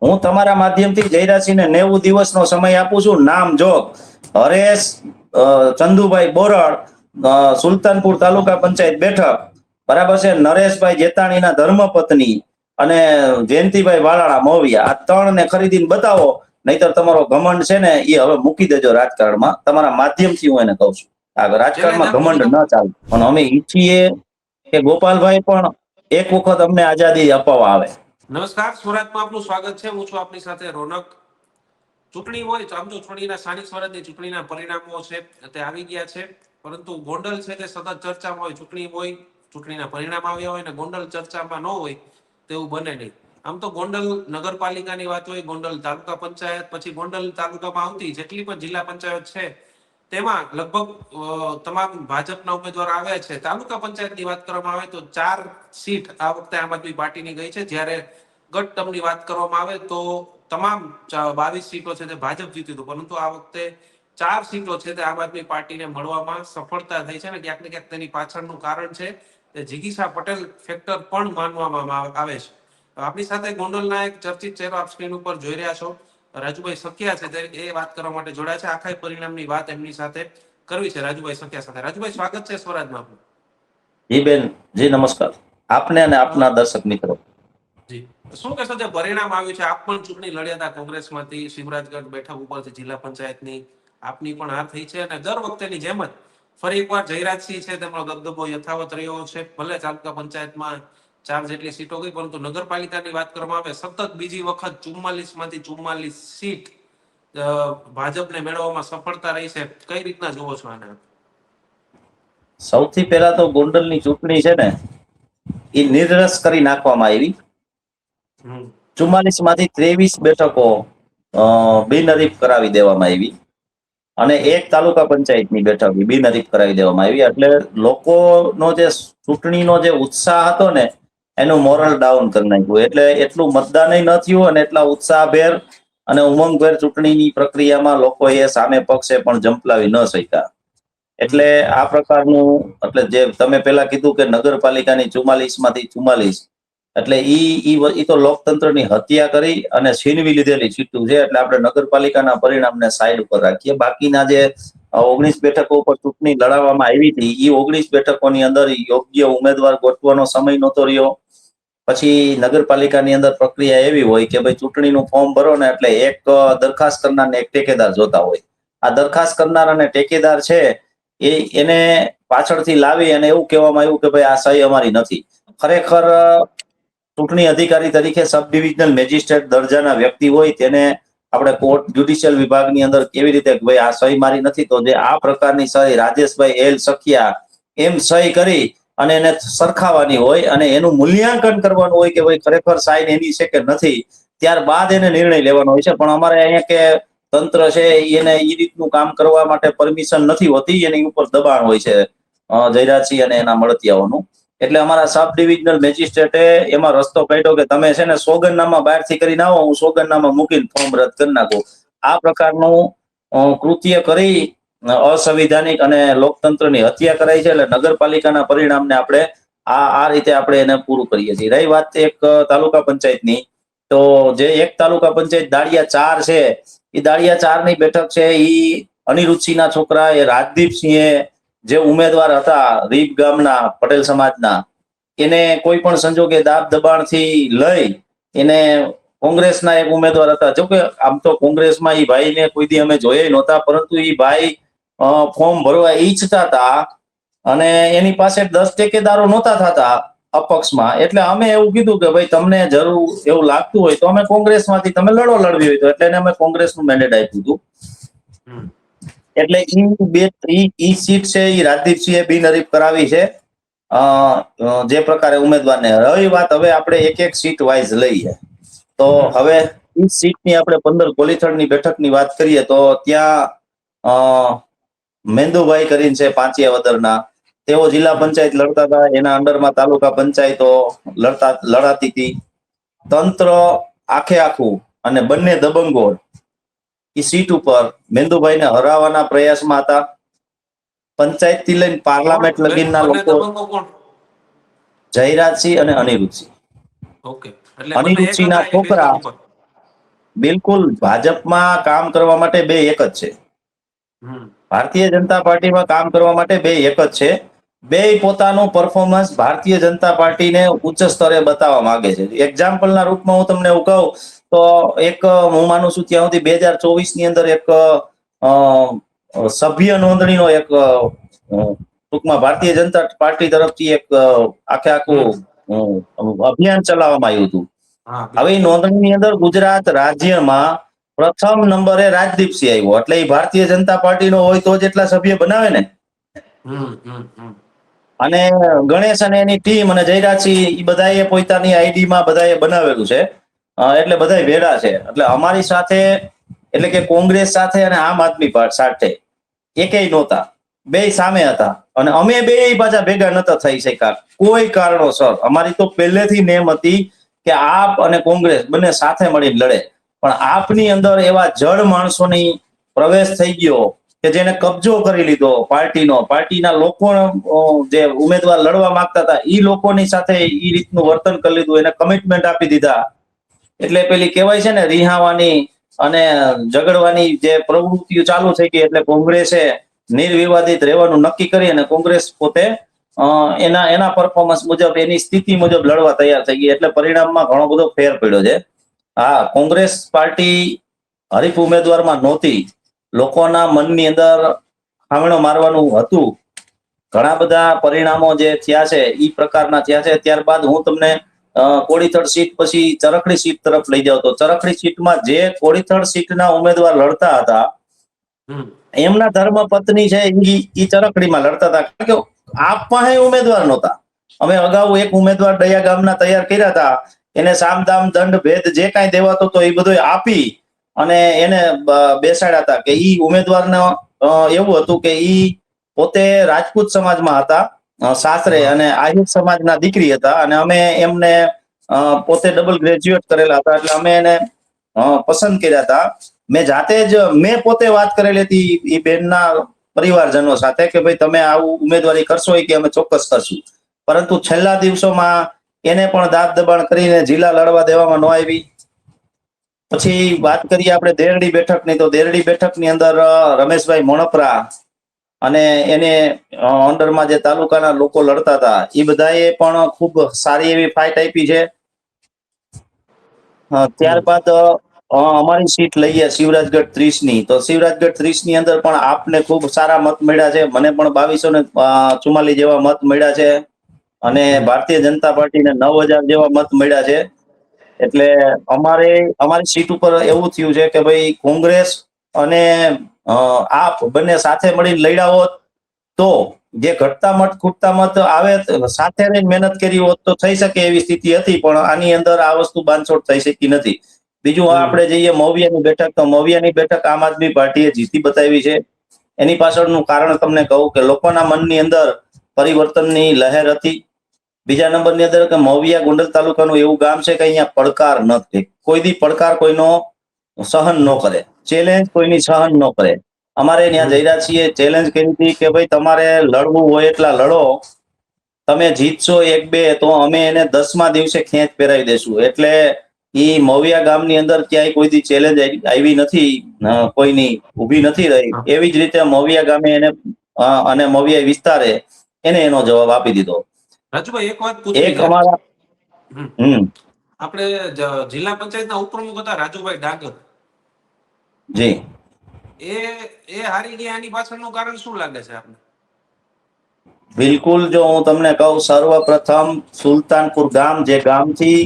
હું તમારા માધ્યમથી જયરાજસિંહને 90 દિવસનો સમય આપું છું. નામ જોગ હરેશ ચંદુભાઈ બોરડ, સુલતાનપુર તાલુકા પંચાયત બેઠક, બરાબર છે. નરેશભાઈ જેતાણીના ધર્મપત્ની અને જયંતિભાઈ વાલાળા મોવિયા, આ ત્રણને ખરીદીને બતાવો. નહીતર તમારો ઘમંડ છે ને એ હવે મૂકી દેજો રાજકારણમાં. તમારા માધ્યમથી હું એને કહું છું, આ રાજકારણમાં ઘમંડ ન ચાલે. પણ અમે ઈચ્છીએ કે ગોપાલભાઈ પણ એક વખત અમને આઝાદી અપાવવા આવે. નમસ્કાર, સ્વરાજમાં આપનું સ્વાગત છે. હું છું આપની સાથે રોનક. ચૂંટણી હોય તો આમ તો ચૂંટણીના સ્થાનિક સ્વરાજની ચૂંટણીના પરિણામો છે તે આવી ગયા છે, પરંતુ ગોંડલ છે તે સતત ચર્ચામાં હોય. ચૂંટણી હોય, ચૂંટણીના પરિણામ આવ્યા હોય અને ગોંડલ ચર્ચામાં ન હોય તેવું બને નહીં. આમ તો ગોંડલ નગરપાલિકાની વાત હોય, ગોંડલ તાલુકા પંચાયત, પછી ગોંડલ તાલુકામાં આવતી જેટલી પણ જિલ્લા પંચાયત છે તેમાં લગભગ તમામ ભાજપના ઉમેદવાર આવ્યા છે. તાલુકા પંચાયતની વાત કરવામાં આવે તો 4 સીટ આ વખતે આમ આદમી પાર્ટીની ગઈ છે, જ્યારે ગત ટર્મની વાત કરવામાં આવે તો તમામ 22 સીટો છે તે ભાજપ જીત્યું હતું, પરંતુ આ વખતે 4 સીટો છે તે આમ આદમી પાર્ટીને મળવામાં સફળતા થઈ છે. અને ક્યાંક ને ક્યાંક તેની પાછળનું કારણ છે તે જિગીશા પટેલ ફેક્ટર પણ માનવામાં આવે છે. આપણી સાથે ગોંડલના એક ચર્ચિત ચહેરો આપ સ્ક્રીન ઉપર જોઈ રહ્યા છો, રાજુભાઈ સખિયા છે, તે એ વાત કરવા માટે જોડાયા છે. આખા પરિણામની વાત એમની સાથે કરવી છે રાજુભાઈ સખિયા સાથે. રાજુભાઈ, સ્વાગત છે સ્વરાજમાં આપનું. જી બેન, જી નમસ્કાર આપને અને આપના દર્શક મિત્રો. જી, શું કહેશો જે પરિણામ આવ્યું છે? આપ પણ ચૂંટણી લડ્યા હતા કોંગ્રેસમાંથી, શિવરાજગઢ બેઠક ઉપરથી જિલ્લા પંચાયતની, આપની પણ હાર થઈ છે અને દર વખતેની જેમ જ ફરી એકવાર જયરાજસિંહ છે તેમનો દબદબો યથાવત રહ્યો છે. ભલે તાલુકા પંચાયતમાં 4 જેટલી સીટો ગઈ, પરંતુ નગરપાલિકાની વાત કરવામાં આવે સતત બીજી વખત 44 માંથી 44 સીટ ભાજપને મેળવવામાં સફળતા રહી છે. કઈ રીતના જોવો છો આને? સૌથી પહેલા તો ગોંડલની ચૂંટણી છે ને એ નિરરસ કરી નાખવામાં આવી. 44 માંથી 23 બેઠકો બિનહરીફ કરાવી દેવામાં આવી અને એક તાલુકા પંચાયતની બેઠક બિનહરીફ કરાવી દેવામાં આવી. એટલે લોકોનો જે ચૂંટણીનો જે ઉત્સાહ હતો ને એનું મોરલ ડાઉન કરી નાખ્યું. એટલે એટલું મતદાન ન થયું અને એટલા ઉત્સાહભેર અને ઉમંગભેર ચૂંટણીની પ્રક્રિયામાં લોકોએ સામે પક્ષે પણ જંપલાવી ન શક્યા. એટલે આ પ્રકારનું, એટલે જે તમે પેલા કીધું કે નગરપાલિકાની 44 માંથી 44, એટલે ઈ તો લોકતંત્રની હત્યા કરી અને છીનવી લીધેલી સીટું છે. એટલે આપણે નગરપાલિકાના પરિણામને સાઈડ ઉપર રાખીએ. બાકીના જે 19 બેઠકો ઉપર ચૂંટણી લડાવવામાં આવી હતી, એ 19 બેઠકોની અંદર યોગ્ય ઉમેદવાર ગોઠવાનો સમય નહોતો રહ્યો. પછી નગરપાલિકાની અંદર પ્રક્રિયા એવી હોય કે ભાઈ ચૂંટણીનું ફોર્મ ભરો ને એટલે એક દરખાસ્ત કરનાર ને એક ટેકેદાર જોતા હોય. આ દરખાસ્ત કરનાર અને ટેકેદાર છે એને પાછળથી લાવી અને એવું કહેવામાં આવ્યું કે ભાઈ આ સહી અમારી નથી. ખરેખર ચૂંટણી અધિકારી તરીકે સબ ડિવિઝનલ મેજિસ્ટ્રેટ દરજાના વ્યક્તિ હોય તેને આપણે કોર્ટ જ્યુડિશિયલ વિભાગની અંદર કેવી રીતે ભાઈ આ સહી મારી નથી, તો જે આ પ્રકારની સહી રાજેશભાઈ એલ સખિયા એમ સહી કરી અને એને સરખાવાની હોય અને એનું મૂલ્યાંકન કરવાનું હોય કે ભાઈ ખરેખર સાઈન એની છે કે નથી, ત્યારબાદ એને નિર્ણય લેવાનો હોય છે. પણ અમારે અહીંયા કે તંત્ર છે એને એ રીતનું કામ કરવા માટે પરમિશન નથી હોતી, એની ઉપર દબાણ હોય છે જયરાજસિંહ અને એના મળતિયાઓનું. એટલે અમારા સબ ડિવિઝનલ મેજિસ્ટ્રેટે એમાં રસ્તો કાઢ્યો કે તમે છે ને સોગંદનામા બહારથી કરીને આવો, હું સોગંદનામા મૂકીને ફોર્મ રદ કરી નાખું. આ પ્રકારનું કૃત્ય કરી અસંવિધાનિક અને લોકતંત્રની હત્યા કરાઈ છે. એટલે નગરપાલિકાના પરિણામને આપણે આ રીતે આપણે એને પૂરું કરીએ છીએ. રહી વાત એક તાલુકા પંચાયતની, તો જે એક તાલુકા પંચાયત દાળિયા 4 છે, એ દાળિયા 4 ની બેઠક છે એ અનિરુદ્ધસિંહના છોકરા એ રાજદીપસિંહે જે ઉમેદવાર હતા રીપ ગામના પટેલ સમાજના, એને કોઈ પણ સંજોગે દાબ દબાણથી લઈ એને કોંગ્રેસના એક ઉમેદવાર હતા. જોકે આમ તો કોંગ્રેસમાં એ ભાઈને કોઈ દી અમે જોયા નહોતા, પરંતુ એ ભાઈ ફોર્મ ભરવા ઈચ્છતા હતા અને એની પાસે 10 ટેકેદારો નહોતા થતા અપક્ષમાં. એટલે અમે એવું કીધું કે ભાઈ તમને જરૂર એવું લાગતું હોય તો અમે કોંગ્રેસમાંથી તમે લડવી હોય તો, એટલે એને અમે કોંગ્રેસનું મેન્ડેટ આપ્યું હતું. એટલે ઈ સીટ છે એ રાજદીપસિંહે બિનહરીફ કરાવી છે જે પ્રકારે ઉમેદવારને. રહી વાત હવે આપણે એક એક સીટ વાઇઝ લઈએ તો હવે ઈ સીટની આપણે 15 કોલીથળની બેઠકની વાત કરીએ તો ત્યાં મેંદુભાઈ કરીને છે પાંચિયાવદરના, તેઓ જિલ્લા પંચાયત લડતા હતા. એના અંડરમાં તાલુકા પંચાયતો લડાતી હતી. તંત્ર આખું અને બંને દબંગો એ સીટ ઉપર મેંદુભાઈને હરાવવાના પ્રયાસમાં હતા. પંચાયત થી લઈને પાર્લામેન્ટ લગીનના લોકો જયરાજસિંહ અને અનિરુદ્ધસિંહ. અનિરુદ્ધસિંહના છોકરા બિલકુલ ભાજપમાં કામ કરવા માટે બે એક જ છે. હમ ભારતીય જનતા પાર્ટીમાં કામ કરવા માટે બે એક જ છે. બે પોતાનું પરફોર્મન્સ ભારતીય જનતા પાર્ટીને ઉચ્ચ સ્તરે બતાવવા માંગે છે. એક્ઝામ્પલના રૂપમાં હું તમને એવું કહું તો એક હું માનું છું ત્યાં સુધી 2024 ની અંદર એક સભ્ય નોંધણીનો એક ટૂંકમાં ભારતીય જનતા પાર્ટી તરફથી એક આખે આખું અભિયાન ચલાવવામાં આવ્યું હતું. હા હવે એ નોંધણીની અંદર ગુજરાત રાજ્યમાં પ્રથમ નંબરે રાજદીપસિંહ આવ્યો, એટલે એ ભારતીય જનતા પાર્ટીનો હોય તો જ એટલા સભ્ય બનાવે ને. અને ગણેશ અને એની ટીમ અને જયરાજસિંહ એ બધાએ પોતાની આઈડીમાં બધાએ બનાવેલું છે, એટલે બધા ભેડા છે. એટલે અમારી સાથે એટલે કે કોંગ્રેસ સાથે અને આમ આદમી પાર્ટી સાથે એકેય નહોતા, બે સામે હતા અને અમે બે પાછા ભેગા નતા થઈ શક્યા કોઈ કારણોસર. અમારી તો પહેલેથી નેમ હતી કે આપ અને કોંગ્રેસ બંને સાથે મળીને લડે, પણ આપની અંદર એવા જડ માણસોની પ્રવેશ થઈ ગયો કે જેને કબજો કરી લીધો પાર્ટીના લોકો જે ઉમેદવાર લડવા માંગતા હતા એ લોકોની સાથે એ રીતનું વર્તન કરી લીધું, એને કમિટમેન્ટ આપી દીધા. એટલે પેલી કહેવાય છે ને રિહાવાની અને ઝઘડવાની જે પ્રવૃત્તિઓ ચાલુ થઈ ગઈ, એટલે કોંગ્રેસે નિર્વિવાદિત રહેવાનું નક્કી કરી અને કોંગ્રેસ પોતે એના પરફોર્મન્સ મુજબ એની સ્થિતિ મુજબ લડવા તૈયાર થઈ ગઈ. એટલે પરિણામમાં ઘણો બધો ફેર પડ્યો છે. હા, કોંગ્રેસ પાર્ટી હરીફ ઉમેદવારમાં નહોતી, લોકોના મનની અંદર હામણો મારવાનું હતું. ઘણા બધા પરિણામો જે થયા છે એ પ્રકારના થયા છે. ત્યારબાદ હું તમને કોડીથડ સીટ પછી ચરખડી સીટ તરફ લઈ જાવ તો ચરખડી સીટમાં જે કોડીથડ સીટના ઉમેદવાર લડતા હતા એમના ધર્મ પત્ની છે એ ચરખડીમાં લડતા હતા, કારણ કે આપ પાસે ઉમેદવાર નહોતા. અમે અગાઉ એક ઉમેદવાર દયા ગામના તૈયાર કર્યા હતા, એને સામદામ દંડ ભેદ જે કાંઈ દેવાતો હતો એ બધું આપી અને એને બેસાડ્યા હતા. કે ઈ ઉમેદવારને એવું હતું કે ઈ પોતે રાજપૂત સમાજમાં હતા સાસરે અને આહિર સમાજના દીકરી હતા, અને અમે એમને પોતે ડબલ ગ્રેજ્યુએટ કરેલા હતા, એટલે અમે એને પસંદ કર્યા હતા. મેં પોતે વાત કરેલી હતી એ બેનના પરિવારજનો સાથે કે ભાઈ તમે આવું ઉમેદવારી કરશો કે અમે ચોક્કસ કરશું, પરંતુ છેલ્લા દિવસોમાં એને પણ દાબ દબાણ કરીને જિલ્લા લડવા દેવામાં ન આવી. પછી વાત કરીએ આપણે દેરડી બેઠકની, તો દેરડી બેઠકની અંદર રમેશભાઈ મોણપરા અને એને અંડરમાં જે તાલુકાના લોકો લડતા હતા એ બધાએ પણ ખૂબ સારી એવી ફાઇટ આપી છે. ત્યારબાદ અમારી સીટ લઈએ શિવરાજગઢ 30 ની, તો શિવરાજગઢ 30 ની અંદર પણ આપને ખૂબ સારા મત મળ્યા છે. મને પણ 2244 જેવા મત મળ્યા છે અને ભારતીય જનતા પાર્ટીને 9000 જેવા મત મળ્યા છે. એટલે અમારી સીટ ઉપર એવું થયું છે કે ભાઈ કોંગ્રેસ અને આપ બંને સાથે મળીને લડ્યા હોત તો જે ઘટતા મત ખૂટતા મત આવે સાથે રહીને મહેનત કરી હોત તો થઈ શકે એવી સ્થિતિ હતી, પણ આની અંદર આ વસ્તુ બાંધછોડ થઈ શકી નથી. બીજું આપણે જઈએ મવિયાની બેઠક, તો મવિયાની બેઠક આમ આદમી પાર્ટીએ જીતી બતાવી છે. એની પાછળનું કારણ તમને કહું કે લોકોના મનની અંદર પરિવર્તનની લહેર હતી. બીજા નંબરની અંદર કે મવિયા ગોંડલ તાલુકાનું એવું ગામ છે કે અહીંયા પડકાર નથી, કોઈ દી પડકાર કોઈનો સહન ન કરે, ચેલેન્જ કોઈની સહન ન કરે. અમારે ત્યાં જયરાજસિંહે ચેલેન્જ કરી હતી કે ભાઈ તમારે લડવું હોય એટલા લડો, તમે જીતશો 1-2 તો અમે એને 10મા દિવસે ખેંચ પહેરાવી દેશું. એટલે ઈ મવિયા ગામની અંદર ક્યાંય કોઈ દી ચેલેન્જ આવી નથી, કોઈની ઊભી નથી રહી. એવી જ રીતે મવિયા ગામે એને અને મવિયા વિસ્તારે એને એનો જવાબ આપી દીધો. રાજુભાઈ એક વાત પૂછવી છે. અમારા આપણે જિલ્લા પંચાયતના ઉપપ્રમુખ હતા રાજુભાઈ ડાગર, જી એ હારી ગયા, એની પાછળનું કારણ શું લાગે છે આપને? બિલકુલ, જો હું તમને કહું, સર્વપ્રથમ સુલતાનપુર ગામ, જે ગામથી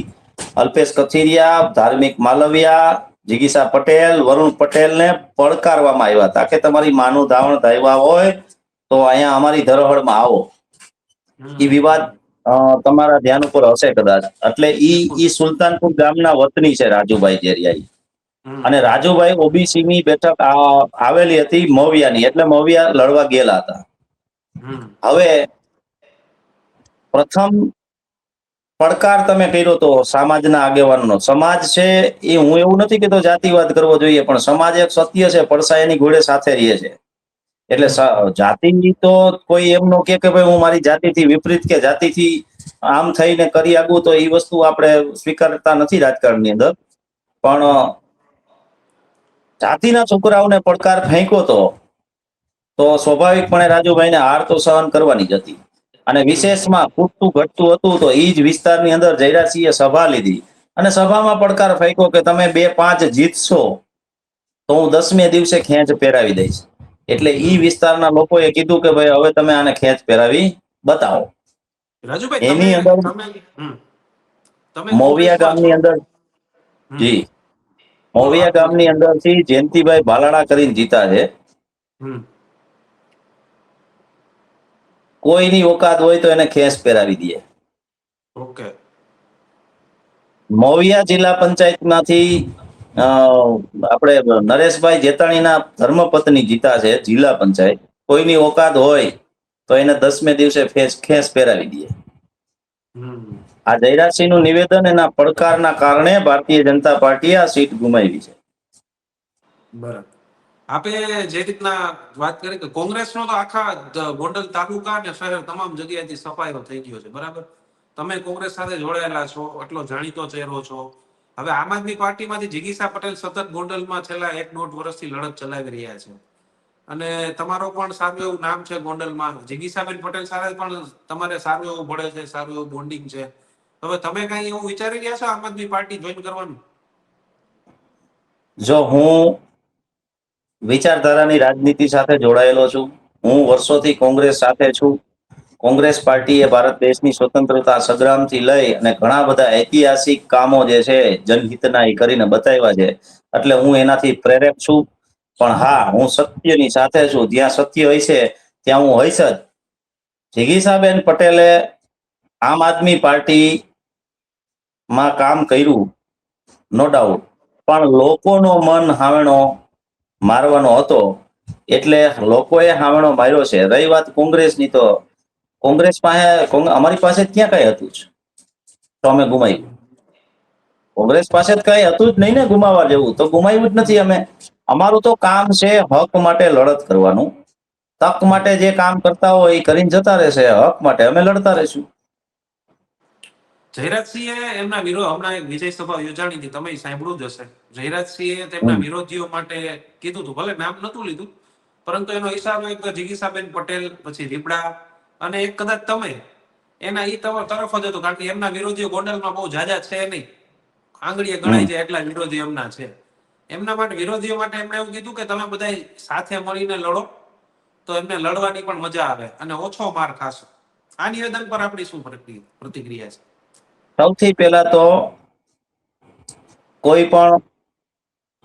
અલ્પેશ કથિરિયા, ધાર્મિક માલવિયા, જિગીસા પટેલ, વરુણ પટેલને પડકારવામાં આવ્યા હતા કે તમારી માનું ધાવણ ધાવ્યા હોય તો અહીંયા અમારી ધરોહરમાં આવો. એ વિવાદ તમારા ધ્યાન ઉપર હશે કદાચ. એટલે ઈ સુલતાનપુર ગામના વતની છે રાજુભાઈ જેરિયાઈ, અને રાજુભાઈ ઓબીસી ની બેઠક આવેલી હતી મવિયાની, એટલે મવિયા લડવા ગયેલા હતા. હવે પ્રથમ પડકાર તમે કર્યો તો સમાજના આગેવાનનો. સમાજ છે એ, હું એવું નથી કહેતો જાતિવાદ કરવો જોઈએ, પણ સમાજ એક સત્ય છે, પડસાયાની ઘોડે સાથે રહે છે. એટલે જાતિ તો કોઈ એમ નો કે ભાઈ હું મારી જાતિથી વિપરીત કે જાતિથી આમ થઈને કરી આગું, તો એ વસ્તુ આપણે સ્વીકારતા નથી રાજકારણની અંદર. પણ જાતિના છોકરાઓને પડકાર ફેંક્યો તો સ્વાભાવિકપણે રાજુભાઈને હાર તો સહન કરવાની જ હતી. અને વિશેષમાં ખૂટતું ઘટતું હતું તો એ જ વિસ્તારની અંદર જયરાજસિંહે સભા લીધી અને સભામાં પડકાર ફેંક્યો કે તમે 2-5 જીતશો તો હું 10મે દિવસે ખેંચ પહેરાવી દઈશ. એટલે ઈ વિસ્તારના લોકોએ કીધું કે ભાઈ હવે તમે આને ખેંચ પહેરાવી બતાવો. રાજુભાઈ એની તમે અંદર તમે હમ, તમે મોવિયા કોંગ્રેસમાં ગામની છો. અંદર, હમ, જી, બોલો મોવિયા આપનું. ગામની અંદરથી જયંતિભાઈ ભાલાડા કરીને જીતા છે. હમ, કોઈની ઓકાત હોય તો એને ખેસ પહેરાવી દે. ઓકે. મોવિયા જિલ્લા પંચાયતમાંથી આપણે નરેશભાઈ જેતાણીના ધર્મપત્ની જીતા છે જિલ્લા પંચાયત. કોઈની ઓકાત હોય તો એને 10મે દિવસે ખેસ પહેરાવી દે. હમ, આ જયરાજસિંહનું નિવેદન એના પડકારના કારણે ભારતીય જનતા પાર્ટીએ આ સીટ ગુમાવી છે. બરાબર. આપે જે રીતના વાત કરી કે કોંગ્રેસનો તો આખા ગોંડલ તાલુકા અને શહેર તમામ જગ્યાએથી સફાયો થઈ ગયો છે, બરાબર. તમે કોંગ્રેસ સાથે જોડાયેલા છો, એટલો જાણીતો ચહેરો છો. હવે આમ આદમી પાર્ટીમાંથી જિગીસા પટેલ સતત ગોંડલમાં છેલ્લા 1-1.5 વર્ષથી લડત ચલાવી રહ્યા છે અને તમારો પણ સારું એવું નામ છે ગોંડલમાં. જિગીસાબેન પટેલ સાથે પણ તમારે સારું એવું ભળે છે, સારું એવું બોન્ડિંગ છે. હવે તમે કઈ એવું વિચારી રહ્યા છો આમ આદમી પાર્ટી જોઈન કરવાનું? જો હું વિચારધારાની રાજનીતિ સાથે જોડાયેલો છું, હું વર્ષોથી કોંગ્રેસ સાથે છું. કોંગ્રેસ પાર્ટીએ ભારત દેશની સ્વતંત્રતા સંગ્રામથી લઈ અને ઘણા બધા ઐતિહાસિક કામો જે છે જનહિતના એ કરીને બતાવ્યા છે. એટલે હું એનાથી પ્રેરક છું. પણ હા, હું સત્યની સાથે છું. જ્યાં સત્ય હોય છે ત્યાં હું હોઈશ જ. જિગીસાબેન પટેલે આમ આદમી પાર્ટીમાં કામ કર્યું, નો ડાઉટ, પણ લોકોનો મન હાવણો મારવાનો હતો એટલે લોકોએ હાવણો માર્યો છે. રહી વાત કોંગ્રેસની, તો કોંગ્રેસ પાસે અમારી પાસે ક્યાં કઈ હતું જ તો અમે ગુમાવ્યું. કોંગ્રેસ પાસે કઈ હતું જ નહીં ને ગુમાવવા જેવું, તો ગુમાવ્યું જ નથી અમે. અમારું તો કામ છે હક માટે લડત કરવાનું. તક માટે જે કામ કરતા હોય એ કરીને જતા રહેશે, હક માટે અમે લડતા રહીશું. જયરાજસિંહે એમના વિરોધ હમણાં એક વિજય સભા યોજાણી હતી, તમે સાંભળ્યું જ હશે. જયરાજસિંહે તેમના વિરોધીઓ માટે કીધું હતું, ભલે નામ નતું લીધું, પરંતુ એનો હિસાબ એક તો જિગીસાબેન પટેલ, પછી રીબડા અને એક કદાચ તમે, એના ઈ તરફ જ હતો. કારણ કે એમના વિરોધીઓ ગોંડલમાં બહુ જાજા છે નહીં, આંગળીએ ગણાય છે એટલા વિરોધીઓ એમના છે. એમના માટે, વિરોધીઓ માટે એમણે એવું કીધું કે તમે બધા સાથે મળીને લડો તો એમને લડવાની પણ મજા આવે અને ઓછો માર ખાશો. આ નિવેદન પર આપણી શું પ્રતિક્રિયા છે? સૌથી પહેલા તો કોઈ પણ,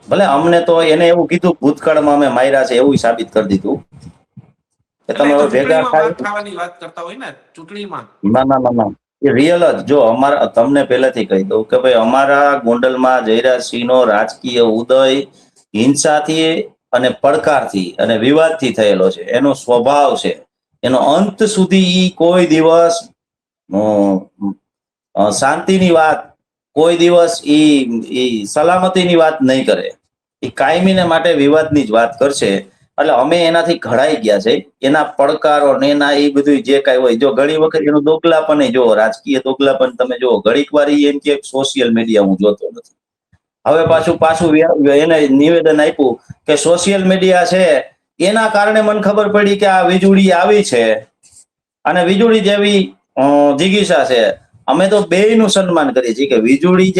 ભલે અમને તો એને એવું કીધું ભૂતકાળમાં અમે માર્યા છે એવું સાબિત કરી દીધું કે એટલે તમે એ તો હવે ભેગા ચૂંટણીમાં માર થાય. ખાવાની વાત કરતા હોય ને, ચૂંટણીમાં. ના ના ના ના, એ રિયલ જ. જો અમારા, તમને પહેલેથી કહી દઉં કે ભાઈ અમારા ગોંડલમાં જયરાજસિંહનો રાજકીય ઉદય હિંસાથી અને પડકારથી અને વિવાદથી થયેલો છે. એનો સ્વભાવ છે, એનો અંત સુધી ઈ કોઈ દિવસ શાંતિની વાત, કોઈ દિવસ ઈ સલામતીની વાત નહીં કરે. એ કાયમીને માટે વિવાદની જ વાત કરશે. એટલે અમે એનાથી ઘડાઈ ગયા છે. એના પડકારો ને એના એ બધું જે કાંઈ હોય, જો ઘણી વખત એનું દોગલાપણ જો રાજકીય દોગલાપન તમે જો ઘડીક વાર એમ કે સોશિયલ મીડિયા હું જોતો નથી. હવે પાછું એને નિવેદન આપ્યું કે સોશિયલ મીડિયા છે એના કારણે મને ખબર પડી કે આ વીજળી આવી છે અને વીજળી જેવી જિગીષા છે. અમે તો બેયનું સન્માન કરીએ છીએ કે વીજળી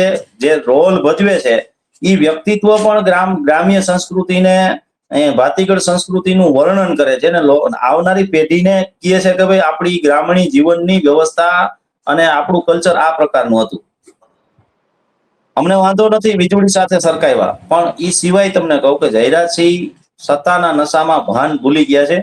જે રોલ ભજવે છે એ વ્યક્તિત્વ પણ ગ્રામ્ય સંસ્કૃતિને, ભાતીગળ સંસ્કૃતિનું વર્ણન કરે છે અને આવનારી પેઢીને કહે છે કે ભાઈ આપણી ગ્રામીણ જીવનની વ્યવસ્થા અને આપણું કલ્ચર આ પ્રકારનું હતું. અમને વાંધો નથી વીજળી સાથે સરકાવ્યા, પણ એ સિવાય તમને કહું કે જયરાજસિંહ સત્તાના નશામાં ભાન ભૂલી ગયા છે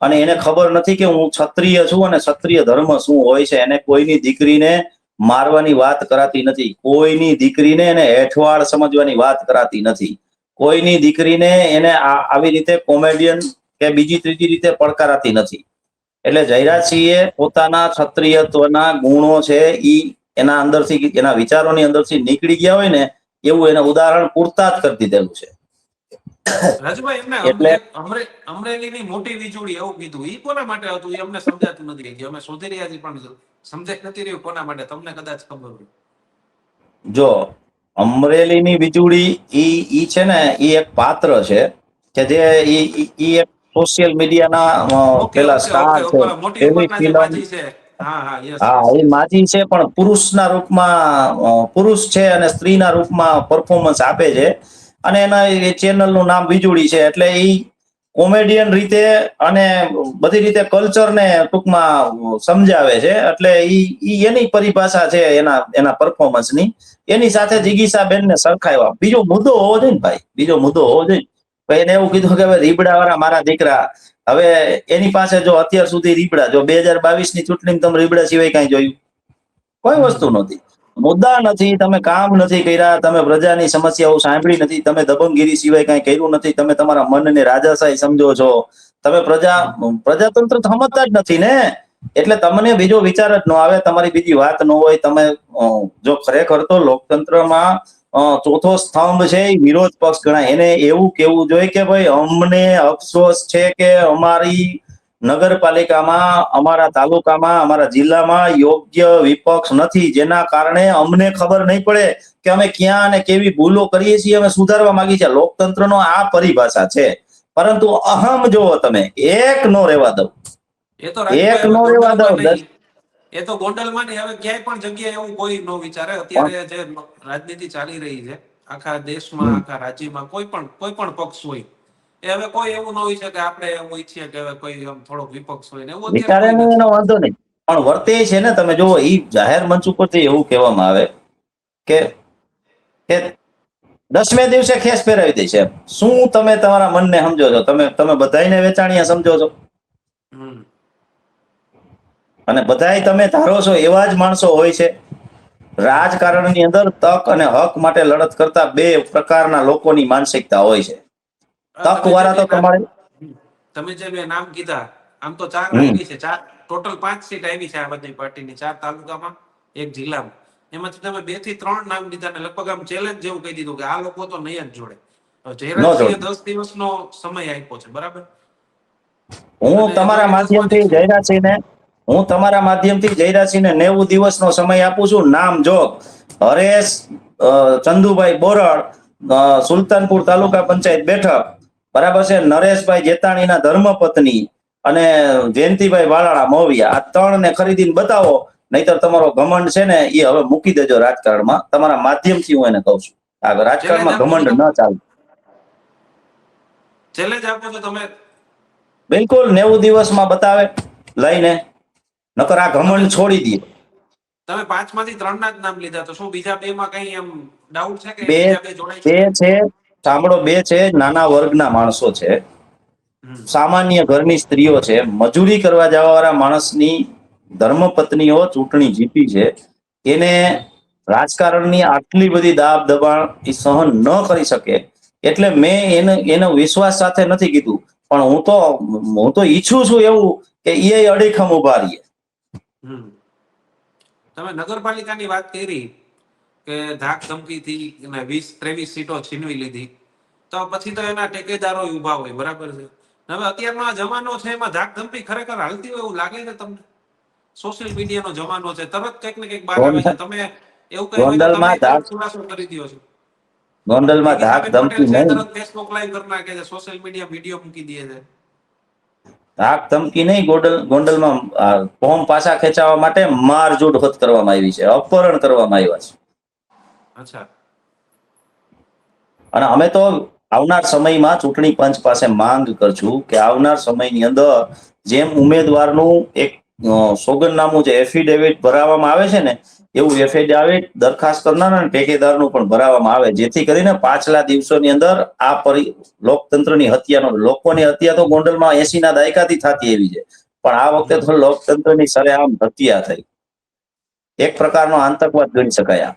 અને એને ખબર નથી કે હું ક્ષત્રિય છું અને ક્ષત્રિય ધર્મ શું હોય છે. એને કોઈની દીકરીને મારવાની વાત કરાતી નથી, કોઈની દીકરીને એને હેઠવાડ સમજવાની વાત કરાતી નથી, કોઈની દીકરીને એને આવી રીતે કોમેડિયન કે બીજી ત્રીજી રીતે પડકારાતી નથી. એટલે જયરાજસિંહે પોતાના ક્ષત્રિયત્વના ગુણો છે ઈ એના અંદરથી, એના વિચારોની અંદરથી નીકળી ગયા હોય ને એવું એને ઉદાહરણ પૂરતા જ કરી દીધેલું છે. રાજુભાઈ, એમને એટલે અમરેલીની મોટી વીજળી એવું કીધું, ઈ કોના માટે હતું એ અમને સમજાતું નથી. અમે શોધી રહ્યા છીએ પણ સમજાય નથી રહ્યું કોના માટે. તમને કદાચ ખબર હોય. જો અમરેલીની વીજળી ઈ છે ને ઈ એક પાત્ર છે કે જે ઈ એક સોશિયલ મીડિયાના ઓકે પેલા ઓકે સ્ટાર ઓકે છે. ઓકે મોટી એવી ઉંમરના જે ફિલ્મ, માજી છે. હા હા, યસ હા યસ એ યસ. માજી છે પણ પુરુષના રૂપમાં, પુરુષ છે અને સ્ત્રીના રૂપમાં પરફોર્મન્સ આપે છે. અને એના એ ચેનલનું નામ વીજળી છે. એટલે ઈ કોમેડિયન રીતે અને બધી રીતે કલ્ચરને ટૂંકમાં સમજાવે છે. એટલે ઈ એની પરિભાષા છે એના એના પરફોર્મન્સની. એની સાથે હમ. જિગીસા બેન ને સરખાવ્યા. બીજો મુદ્દો હોવો જોઈએ ને ભાઈ, બીજો મુદ્દો હોવો જોઈએ. ભાઈ એને એવું કીધું કે હવે રીબડા વાળા મારા દીકરા, હવે એની પાસે જો અત્યાર સુધી રીબડા, જો 2022 ની ચૂંટણી તમે રીબડા સિવાય કઈ જોયું? કોઈ વસ્તુ હમ. નહોતી. મુદ્દા નથી, તમે કામ નથી કર્યા, તમે પ્રજાની સમસ્યાઓ સાંભળી નથી, તમે દબંગગીરી સિવાય કઈ કર્યું નથી, તમે તમારા મનને રાજાશાહી સમજો છો, તમે પ્રજાતંત્ર સમજતા જ નથી ને. એટલે તમને બીજો વિચાર જ ન આવે, તમારી બીજી વાત ન હોય. તમે જો ખરેખર તો લોકતંત્રમાં ચોથો સ્તંભ છે એ વિરોધ પક્ષ ગણાય. એને એવું કેવું જોઈએ કે ભાઈ અમને અફસોસ છે કે અમારી નગરપાલિકામાં, અમારા તાલુકામાં, અમારા જિલ્લામાં યોગ્ય વિપક્ષ નથી, જેના કારણે અમને ખબર નહીં પડે કે અમે ક્યાં અને કેવી ભૂલો કરીએ છીએ, અમે સુધારવા માંગીએ છીએ. લોકતંત્રનો આ પરિભાષા છે. પરંતુ અહમ જોવો તમે, એક નો રહેવા દઉં, એ તો એક રાજભાઈ હવે નો રહેવા ગોંડલમાં દઉં. નહીં, એ તો ગોંડલમાં નહીં, હવે ક્યાંય પણ જગ્યાએ એવું કોઈ ન વિચારે. અત્યારે જે રાજનીતિ ચાલી રહી છે આખા દેશમાં, આખા રાજ્યમાં, કોઈ પણ પક્ષ હોય, એ હવે કોઈ એવું ન હોય છે કે આપણે એવું ઈચ્છીએ કે હવે કોઈ થોડોક વિપક્ષ હોય ને, એવું અત્યારે વિચારે કોઈ નહીં નથી. એનો વાંધો નહીં, પણ વર્તે છે ને. તમે જુઓ, ઈ જાહેર મંચ ઉપરથી એવું કહેવામાં આવે કે કે 10મે દિવસે ખેસ પહેરાવી દે છે. શું તમે તમારા મનને સમજો છો? તમે બધાયને વેચાણીયા સમજો છો? હમ. અને બધાય તમે ધારો છો એવા જ માણસો હોય છે. રાજકારણની અંદર તક અને હક માટે લડત કરતા બે પ્રકારના લોકોની માનસિકતા હોય છે. આ તક વાળા તો તમારે તમે જે બે નામ કીધા, આમ તો 4 હમ આવી છે, 4 ટોટલ 5 સીટ આવી છે આ બધી પાર્ટીની, 4 તાલુકામાં, 1 જિલ્લામાં. એમાંથી તમે 2 થી 3 નામ દીધા ને લગભગ આમ ચેલેન્જ જેવું કહી દીધું કે આ લોકો તો નહીં જ જોડે. ન જયરાજસિંહે જોડે. 10 દિવસનો સમય આપ્યો છે, બરાબર? હું અને જો તમારા એ 10 માંથી માધ્યમથી જયરાજસિંહને હું તમારા માધ્યમથી જયરાજસિંહને 90 દિવસનો સમય આપું છું. નામ જોગ: હરેશ ચંદુભાઈ બોરડ, સુલતાનપુર તાલુકા પંચાયત બેઠક, બરાબર છે. નરેશભાઈ જેતાણીના ધર્મપત્ની અને જયંતિભાઈ વાલાળા મોવિયા. આ 3 ને ખરીદીને બતાવો, નહીતર તમારો ઘમંડ છે ને એ હવે મૂકી દેજો રાજકારણમાં. તમારા માધ્યમથી હું એને કહું છું, આ ચેલેન્જ રાજકારણમાં આપો છો ઘમંડ તમે, ન ચાલે. ચેલેન્જ આપો છો તમે. બિલકુલ 90 દિવસમાં બતાવે લઈને, નકર આ તમે ઘમંડ છોડી દે. તમે 5 માંથી 3 ના જ નામ લીધા, તો શું બીજા 2 માં કઈ એમ ડાઉટ છે કે બે બીજા 2 જોડાઈ બે શકે? છે, સાંભળો, બે છે, નાના વર્ગના માણસો છે, હમ. સામાન્ય ઘરની સ્ત્રીઓ છે, મજૂરી કરવા જવા વાળા માણસની ધર્મપત્નીઓ ચૂંટણી જીતી છે. એને રાજકારણની આટલી બધી દાબ દબાણ એ સહન ન કરી શકે. એટલે મેં એનો વિશ્વાસ સાથે નથી કીધું, પણ હું તો ઈચ્છું છું એવું કે એ અડીખમ ઉભા રહીએ. હમ. તમે નગરપાલિકાની વાત કરી કે ધાક ધમકીથી 20-23 સીટો છીનવી લીધી, તો પછી તો એના ટેકેદારો ઉભા હોય, બરાબર છે. હવે અત્યારનો આ જમાનો છે, એમાં ધાક ધમકી ખરેખર હાલતી હોય એવું લાગે છે તમને? સોશિયલ મીડિયાનો જમાનો છે, તરત કંઈક ને કંઈક બહાર આવે છે. તમે એવું કઈ હોય તો તમે ગોંડલમાં તરત ધાક ખુલાસો કરી દો છો. ગોંડલમાં ધાક જિગીસાબેન પટેલ ધમકી છે, નહીં, તરત ફેસબુક લાઈવ કરી નાખે છે, સોશિયલ મીડિયા વિડીયો મૂકી દે છે. ધાક ધમકી નહીં. ગોંડલમાં ફોર્મ પાછા ખેંચાવવા માટે મારઝૂડ હોત કરવામાં આવી છે, અપહરણ કરવામાં આવ્યા છે. અચ્છા. અને અમે તો આવનાર સમયમાં ચૂંટણી પંચ પાસે માંગ કરશું કે આવનાર સમયની અંદર જેમ ઉમેદવારનું એક સોગંદનામું જે એફિડેવિટ ભરાવવામાં આવે છે ને, એવું એફિડેવિટ દરખાસ્ત કરનાર અને ટેકેદારનું પણ ભરાવવામાં આવે, જેથી કરીને પાછલા દિવસોની અંદર આ લોકતંત્રની લોકોની હત્યા તો ગોંડલમાં 80ના દાયકાથી થતી એવી છે, પણ આ વખતે તો લોકતંત્રની સરેઆમ હત્યા થઈ. એક પ્રકારનો આતંકવાદ ગણી શકાય.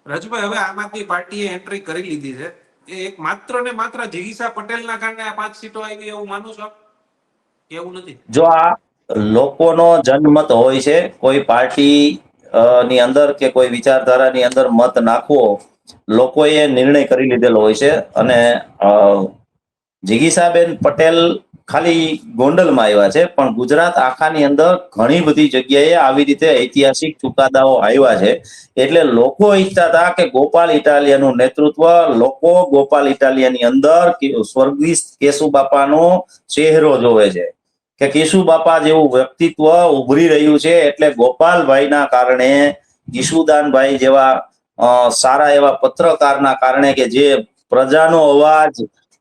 રજભાઈ, હવે આમ આદમી પાર્ટીએ એન્ટ્રી કરી લીધી છે, એ એક માત્ર ને માત્ર જિગીસા પટેલના કારણે આ 5 સીટો આવી એવું માનો છો કે એવું નથી? જો આ લોકોનો જનમત હોય છે, કોઈ પાર્ટી ની અંદર કે કોઈ વિચારધારાની અંદર મત નાખવો, લોકોએ નિર્ણય કરી લીધેલો હોય છે. અને જિગીસાબેન પટેલ ખાલી ગોંડલમાં આવ્યા છે, પણ ગુજરાત આખાની અંદર ઘણી બધી જગ્યાએ આવી રીતે ઐતિહાસિક ચુકાદાઓ આવ્યા છે. એટલે લોકો ઈચ્છતા હતા કે ગોપાલ ઇટાલિયાનું નેતૃત્વ, લોકો ગોપાલ ઇટાલિયાની અંદર સ્વર્ગીય કેશુબાપાનો ચહેરો જોવે છે કે કેશુબાપા જેવું વ્યક્તિત્વ ઉભરી રહ્યું છે. એટલે ગોપાલભાઈના કારણે, ઈશુદાનભાઈ જેવા સારા એવા પત્રકારના કારણે, કે જે પ્રજાનો અવાજ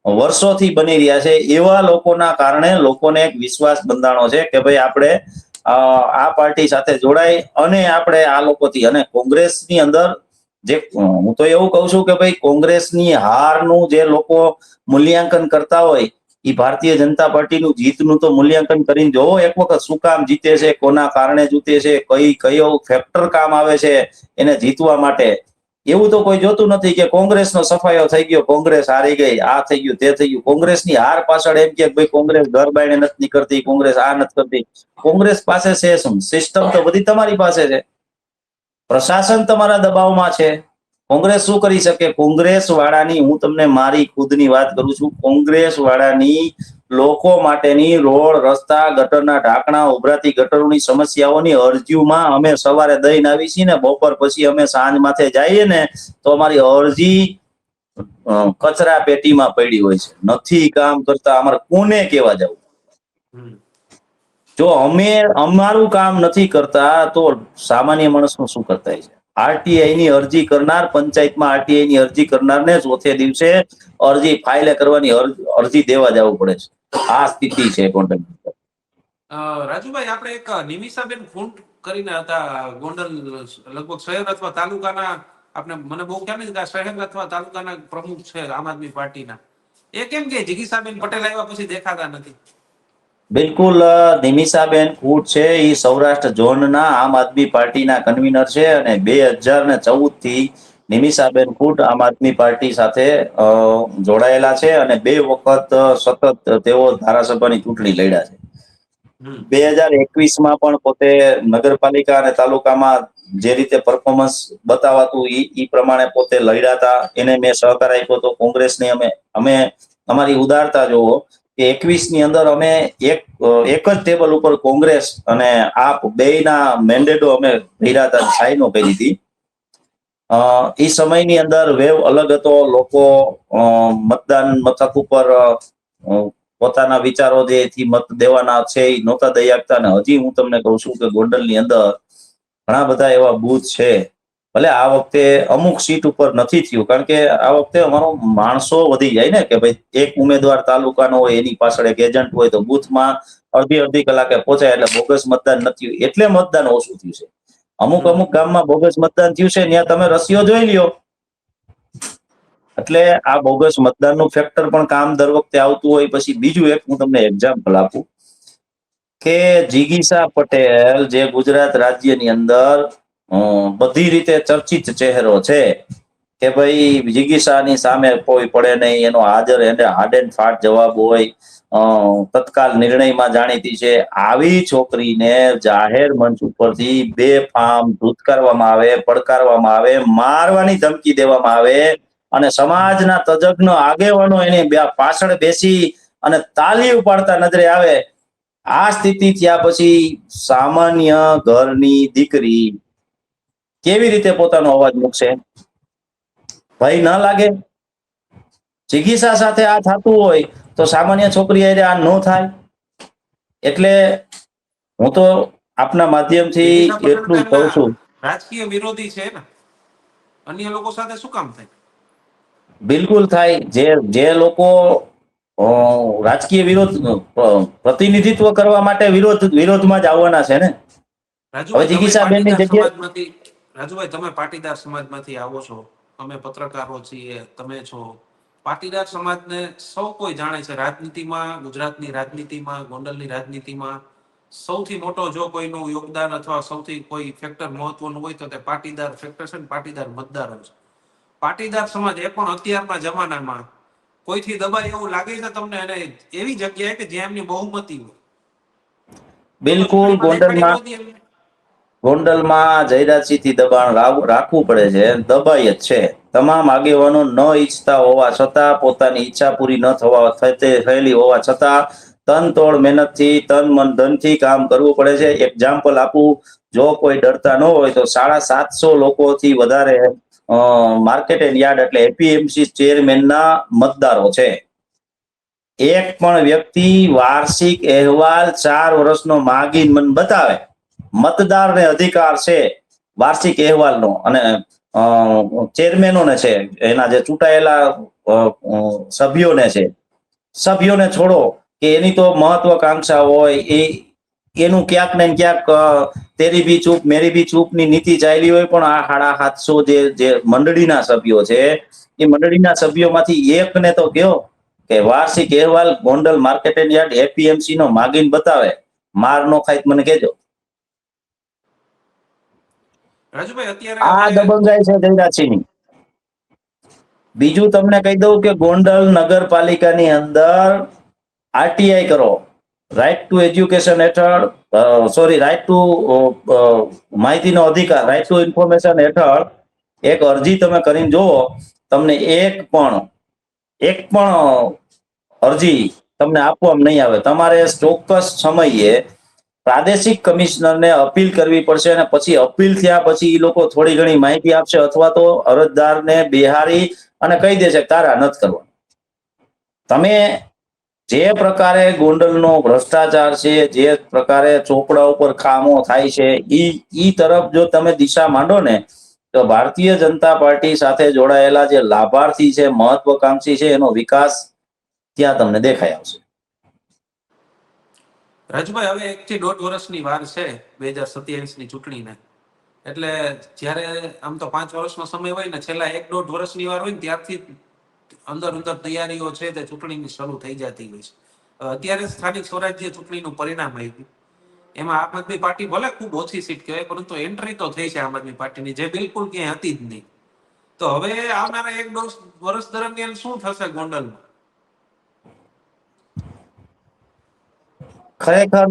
વર્ષોથી બની રહ્યા છે, એવા લોકોના કારણે લોકોને એક વિશ્વાસ બંધાણો છે કે ભાઈ આપણે આ પાર્ટી સાથે જોડાય અને આપણે આ લોકોથી, અને કોંગ્રેસની અંદર જે હું તો એવું કહું છું કે ભાઈ કોંગ્રેસની હારનું જે લોકો મૂલ્યાંકન કરતા હોય, એ ભારતીય જનતા પાર્ટીનું જીતનું તો મૂલ્યાંકન કરીને જોવો એક વખત, શું કામ જીતે છે, કોના કારણે જીતે છે, કયો ફેક્ટર કામ આવે છે એને જીતવા માટે. એવું તો કોઈ જોતું નથી કે કોંગ્રેસનો સફાયો થઈ ગયો, કોંગ્રેસ હારી ગઈ, આ થઈ ગયું, તે થઈ ગયું. કોંગ્રેસની હાર પાછળ એમ કે ભાઈ કોંગ્રેસ ઘર બાયણે નથી કરતી, કોંગ્રેસ આ નથી કરતી. કોંગ્રેસ પાસે છે શું? સિસ્ટમ તો બધી તમારી પાસે છે, પ્રશાસન તમારા દબાવમાં છે. કોંગ્રેસ શું કરી શકે? કોંગ્રેસ વાળાની, હું તમને મારી ખુદની વાત કરું છું, કોંગ્રેસ વાળાની લોકો માટેની રોડ, રસ્તા, ગટરના ઢાંકણા, ઉભરાતી ગટરોની સમસ્યાઓની અરજીઓમાં અમે સવારે દઈને આવી છીએ ને, બપોર પછી અમે સાંજ માથે જઈએ ને તો અમારી અરજી કચરા પેટીમાં પડી હોય છે, નથી કામ કરતા. અમારે કોને કેવા જવું? જો અમે અમારું કામ નથી કરતા તો સામાન્ય માણસનું શું કરતા છે? આરટીઆઈ ની અરજી કરનાર, પંચાયતમાં આરટીઆઈ ની અરજી કરનારને ચોથે દિવસે અરજી ફાઇલ કરવાની, અરજી દેવા જવું પડે છે. આ સ્થિતિ છે કોન્ટ્રાક્ટ. રાજુભાઈ, આપણે એક નિમિષાબેન ફોન કરીને હતા ગોંડલ, લગભગ શહેર અથવા તાલુકાના, આપણે મને બહુ ખ્યાલ નથી કે શહેર અથવા તાલુકાના પ્રમુખ છે આમ આદમી પાર્ટીના. એ કેમ કે જિગીસાબેન પટેલ આવ્યા પછી દેખાતા નથી? બિલકુલ, નિમિષાબેન ફૂટ છે એ સૌરાષ્ટ્ર ઝોનના આમ આદમી પાર્ટીના કન્વીનર છે, અને 2014 થી નિમિષાબેન ફૂટ આમ આદમી પાર્ટી સાથે જોડાયેલા છે, અને 2 વખત સતત તેઓ ધારાસભાની ચૂંટણી લડ્યા છે. 2021માં પણ પોતે નગરપાલિકા અને તાલુકામાં જે રીતે પરફોર્મન્સ બતાવાતું એ પ્રમાણે પોતે લડ્યા હતા. એને મેં સહકાર આપ્યો હતો. કોંગ્રેસની અમે અમારી ઉદારતા જોવો કે 21 ની અંદર અમે એક જ ટેબલ ઉપર કોંગ્રેસ અને આપ બેયના મેન્ડેટો અમે ભર્યા હતા, સાઈનો કરી હતી. એ સમયની અંદર વેવ અલગ હતો. લોકો મતદાન મથક ઉપર પોતાના વિચારો જે એથી મત દેવાના છે એ નહોતા દઈ આપતા. અને હજી હું તમને કહું છું કે ગોંડલની અંદર ઘણા બધા એવા બૂથ છે. ભલે આ વખતે અમુક સીટ ઉપર નથી થયું, કારણ કે આ વખતે અમારો માણસો વધી જાય ને, કે ભાઈ એક ઉમેદવાર તાલુકાનો હોય, એની પાછળ એક એજન્ટ હોય, તો બૂથમાં અડધી કલાકે પહોંચાય, એટલે બોગસ મતદાન નથી, એટલે મતદાન ઓછું થયું છે. અમુક ગામમાં બોગસ મતદાન થયું છે, ત્યાં તમે રસીઓ જોઈ લ્યો. એટલે આ બોગસ મતદાનનું ફેક્ટર પણ કામ દર વખતે આવતું હોય. પછી બીજું એક હું તમને એક્ઝામ્પલ આપું કે જીગીસા પટેલ જે ગુજરાત રાજ્યની અંદર બધી રીતે ચર્ચિત ચહેરો છે, કે ભાઈ જીગીસાની સામે કોઈ પડે નહીં, એનો હાજર એને હાર્ડ એન્ડ ફાટ જવાબ હોય, તત્કાલ નિર્ણયમાં જાણીતી છે. આવી છોકરીને જાહેર મંચ ઉપરથી બેફામ ધૂતકારવામાં આવે, પડકારવામાં આવે, મારવાની ધમકી દેવામાં આવે, અને સમાજના તજજ્ઞ આગેવાનો એની પાછળ બેસી અને તાલી ઉપાડતા નજરે આવે. આ સ્થિતિ થયા પછી સામાન્ય ઘરની દીકરી કેવી રીતે પોતાનો અવાજ મૂકશે? ભય ન લાગે? જિગીસા સાથે આ થતું હોય તો સામાન્ય છોકરી આ ન થાય. એટલે હું તો આપના માધ્યમથી એટલું કહું છું, રાજકીય વિરોધી છે ને, અન્ય લોકો સાથે શું કામ થાય? બિલકુલ થાય. જે લોકો રાજકીય વિરોધ પ્રતિનિધિત્વ કરવા માટે વિરોધમાં જ આવવાના છે ને. હવે જિગીસાબેન ની જગ્યાએ રાજુભાઈ, તમે પાટીદાર સમાજમાંથી આવો છો, અમે પત્રકારો છીએ, તમે છો. પાટીદાર સમાજને સૌ કોઈ જાણે છે. રાજનીતિમાં, ગુજરાતની રાજનીતિમાં, ગોંડલની રાજનીતિમાં સૌથી મોટો જો કોઈનું યોગદાન અથવા સૌથી કોઈ ફેક્ટર મહત્વનું હોય તો તે પાટીદાર ફેક્ટર છે, પાટીદાર મતદારો છે. પાટીદાર સમાજ એ પણ અત્યારના જમાનામાં કોઈથી દબાય એવું લાગે છે તમને? અને એવી જગ્યાએ કે જ્યાં એમની બહુમતી હોય. બિલકુલ ગોંડલમાં જયરાજસિંહથી દબાણ રાખવું પડે છે, દબાય જ છે. તમામ આગેવાનો ન ઈચ્છતા હોવા છતાં, પોતાની ઈચ્છા પૂરી ન થયેલી હોવા છતાં તનતોડ મહેનતથી તન મન ધનથી કામ કરવું પડે છે. એક્ઝામ્પલ આપું, જો કોઈ ડરતા ન હોય તો 750 લોકોથી વધારે માર્કેટ એન્ડ યાર્ડ એટલે એપીએમસી ચેરમેનના મતદારો છે. એક પણ વ્યક્તિ વાર્ષિક અહેવાલ 4 વર્ષનો માગીને મને બતાવે. મતદારને અધિકાર છે વાર્ષિક અહેવાલનો, અને ચેરમેનોને છે, એના જે ચૂંટાયેલા સભ્યોને છે. સભ્યોને છોડો કે એની તો મહત્વકાંક્ષા હોય, એનું ક્યાંક ને ક્યાંક તેરી બી ચૂપ મેરી બી ચૂપની નીતિ ચાલી હોય, પણ આ 750 જે મંડળીના સભ્યો છે, એ મંડળીના સભ્યોમાંથી એકને તો કયો કે વાર્ષિક અહેવાલ Gondal market and yard APMC નો માગીને બતાવે. માર નો ખાય મને કહેજો. રાજુભાઈ અત્યારે આ હવે દબંગાઈ છે જયરાજસિંહની. બીજું તમને કહી દઉં કે ગોંડલ નગરપાલિકાની અંદર આરટીઆઈ કરો, રાઈટ ટુ એજ્યુકેશન હેઠળ, રાઈટ ટુ માહિતીનો અધિકાર, રાઈટ ટુ ઇન્ફોર્મેશન હેઠળ એક અરજી તમે કરીને જુઓ, તમને એક પણ અરજી તમને આપવામાં નહીં આવે. તમારે ચોક્કસ સમયે પ્રાદેશિક કમિશનરને અપીલ કરવી પડશે, અને પછી અપીલ થયા પછી એ લોકો થોડી ઘણી માહિતી આપશે, અથવા તો અરજદારને બિહારી અને કહી દેશે તારા નથી કરવા. તમે જે પ્રકારે ગોંડલનો ભ્રષ્ટાચાર છે, જે પ્રકારે ચોપડા ઉપર કામો થાય છે, ઈ તરફ જો તમે દિશા માંડો ને, તો ભારતીય જનતા પાર્ટી સાથે જોડાયેલા જે લાભાર્થી છે, મહત્વકાંક્ષી છે, એનો વિકાસ ત્યાં તમને દેખાઈ આવશે. રાજુભાઈ હવે 1 થી 1.5 વર્ષની વાર છે 2027ની ચૂંટણીને. એટલે જ્યારે આમ તો 5 વર્ષનો સમય હોય ને, છેલ્લા 1-1.5 વર્ષની વાર હોય ને, ત્યારથી અંદર તૈયારીઓ છે તે ચૂંટણીની શરૂ થઈ જતી હોય છે. અત્યારે સ્થાનિક સ્વરાજ્ય ચૂંટણીનું પરિણામ આવ્યું. એમાં આમ આદમી પાર્ટી ભલે ખૂબ ઓછી સીટ કહેવાય, પરંતુ એન્ટ્રી તો થઈ છે આમ આદમી પાર્ટીની, જે બિલકુલ ક્યાંય હતી જ નહીં. તો હવે આવનારા 1-1.5 વર્ષ દરમિયાન શું થશે ગોંડલમાં? ખરેખર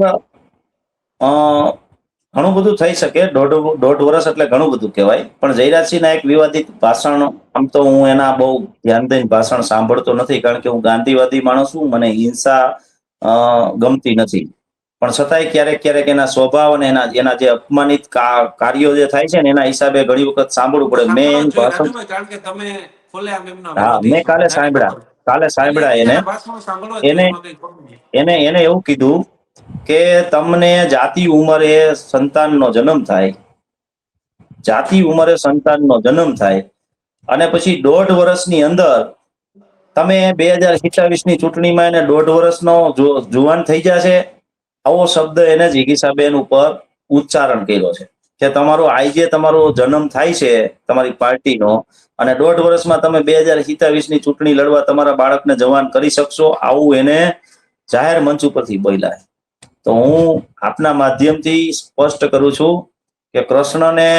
ઘણું બધું થઈ શકે. દોઢ વર્ષ એટલે ઘણું બધું કહેવાય. પણ જયરાજસિંહના એક વિવાદિત ભાષણ, આમ તો હું એના બહુ ધ્યાન દઈને ભાષણ સાંભળતો નથી, કારણ કે હું ગાંધીવાદી માણસ છું, મને હિંસા ગમતી નથી. પણ છતાંય ક્યારેક એના સ્વભાવ અને એના જે અપમાનિત કાર્યો જે થાય છે ને, એના હિસાબે ઘણી વખત સાંભળવું પડે. મેં ભાષણ, રાજુભાઈ, કારણ કે તમે ખુલ્લેઆમ એમના હા, વિરોધી મેં છો, બધાને ખબર છે. કાલે એટલે સાંભળ્યા એકબીજાના ભાષણો સાંભળવા જોઈએ, એને એમાં કઈ ખોટું નહીં. એને એવું કીધું કે તમને જાતિ ઉંમરે સંતાનનો જન્મ થાય, અને પછી 1.5 વર્ષની અંદર તમે 2027ની ચૂંટણીમાં એને 1.5 વર્ષનો જુવાન થઈ જશે. આવો શબ્દ એને જીગીસાબેન ઉપર ઉચ્ચારણ કર્યો છે કે તમારો જન્મ થાય છે તમારી પાર્ટીનો, અને 1.5 વર્ષમાં તમે 2027ની ચૂંટણી લડવા તમારા બાળકને જવાન કરી શકશો, આવું એને જાહેર મંચ ઉપરથી બોલ્યા. તો હું આપના માધ્યમથી સ્પષ્ટ કરું છું કે કૃષ્ણને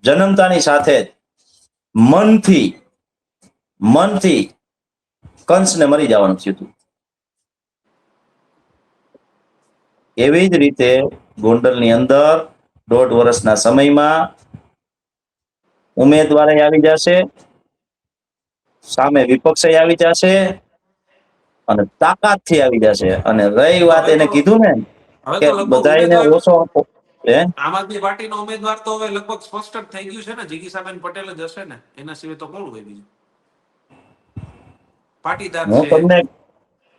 જન્મતાની સાથે જ મનથી કંસને મરી જવાનું થયું હતું. એવી જ રીતે ગોંડલની અંદર 1.5 વર્ષના સમયમાં ઉમેદવારે આવી જશે, સામે વિપક્ષે આવી જશે, અને તાકાતથી આવી જશે. અને રહી વાત, એને કીધું ને હવે કે તો લગભગ બધાને ઉમેદવાર ઓછો આપો. આમ આદમી પાર્ટીનો ઉમેદવાર તો હવે લગભગ સ્પષ્ટ જ થઈ ગયું છે ને, જીગીસાબેન પટેલ જ હશે ને, એના સિવાય તો કોણ હોય બીજું? પાટીદાર હું છે, તમને અત્યારે આમ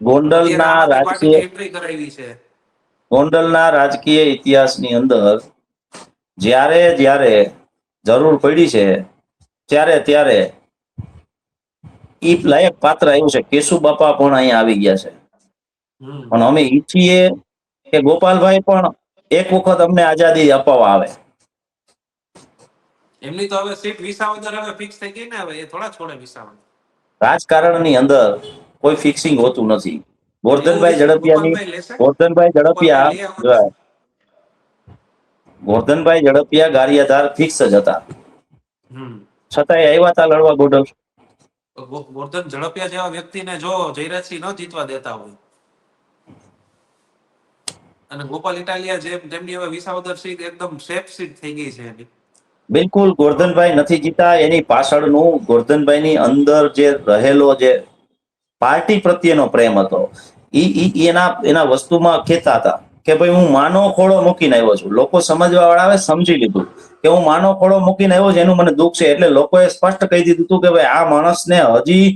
ગોંડલના આદમી રાજકીય પાર્ટીની એન્ટ્રી કરાવી છે. ગોંડલના રાજકીય ઇતિહાસની અંદર જ્યારે જરૂર પડી છે, ત્યારે ઈ લાયક પાત્ર આવ્યું છે. કેશુ બાપા પણ અહીંયા આવી ગયા છે. પણ અમે ઈચ્છીએ કે ગોપાલભાઈ પણ એક વખત અમને આઝાદી અપાવવા આવે. એમની તો હવે સીટ વિસાવદર હવે ફિક્સ થઈ ગઈ ને, હવે એ થોડા છોડે વિસાવદર. રાજકારણની અંદર કોઈ ફિક્સિંગ હોતું નથી. એવું રિસ્ક ગોપાલભાઈ લેશે? ગોપાલભાઈ લઈ આવવાના છે? ગોરધનભાઈ ઝડપિયા ગારિયાધાર ફિક્સ જ હતા, હમ છતાંય આવ્યા હતા લડવા ગોંડલ. ગોરધન ઝડપિયા જેવા વ્યક્તિને જો જયરાજસિંહ ન જીતવા દેતા હોય, અને ગોપાલ ઇટાલિયા જેમની હવે વિસાવદર સીટ એકદમ સેફ સીટ થઈ ગઈ છે એની. બિલકુલ ગોરધનભાઈ નથી જીતા. એની પાછળનું ગોરધનભાઈની અંદર જે રહેલો જે પાર્ટી પ્રત્યેનો પ્રેમ હતો, એના વસ્તુમાં કહેતા હતા કે ભાઈ હું માનો ખોળો મૂકીને આવ્યો છું. લોકો સમજવા વાળા આવે સમજી લીધું કે હું માનો ખોળો મૂકીને આવ્યો છું, એનું મને દુઃખ છે. એટલે લોકોએ સ્પષ્ટ કહી દીધું હતું કે ભાઈ આ માણસને હજી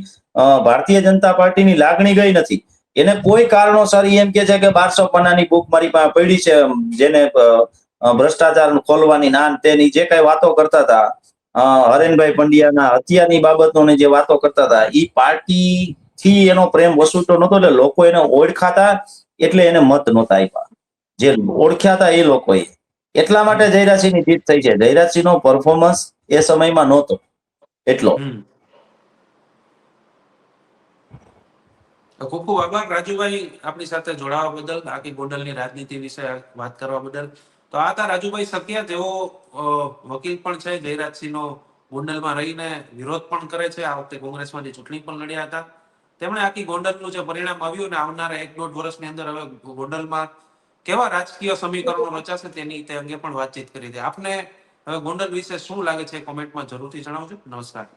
ભારતીય જનતા પાર્ટીની લાગણી ગઈ નથી. એને કોઈ કારણોસર એમ કે છે કે 1200 પાનાની બુક મારી પાસે પડી છે, જેને ભ્રષ્ટાચાર ખોલવાની નાન તેની જે કઈ વાતો કરતા હતા, હરેનભાઈ પંડ્યાના હત્યાની બાબતોની જે વાતો કરતા હતા, એ પાર્ટી થી એનો પ્રેમ વસૂલતો નતો. એટલે લોકો એને ઓળખાતા એટલે એને મત નહોતા આપ્યા. જે ઓળખ્યા હતા એ લોકોએ. એટલા માટે જયરાજસિંહની જીત થઈ છે. જયરાજસિંહનો પરફોર્મન્સ એ સમયમાં નહોતો એટલો. ખૂબ ખૂબ આભાર રાજુભાઈ, આપણી સાથે જોડાવા બદલ, આખી ગોંડલની રાજનીતિ વિશે વાત કરવા બદલ. તો આ હતા રાજુભાઈ સખિયા, જેઓ વકીલ પણ છે, જયરાજસિંહનો ગોંડલમાં રહીને વિરોધ પણ કરે છે. આ વખતે કોંગ્રેસમાંથી ચૂંટણી પણ લડ્યા હતા. તેમણે આખી ગોંડલનું જે પરિણામ આવ્યું ને આવનારા 1-1.5 વર્ષની અંદર હવે ગોંડલમાં કેવા રાજકીય સમીકરણો રચાશે તેની તે અંગે પણ વાતચીત કરી છે. આપને હવે ગોંડલ વિશે શું લાગે છે કોમેન્ટમાં જરૂરથી જણાવજો. નમસ્કાર.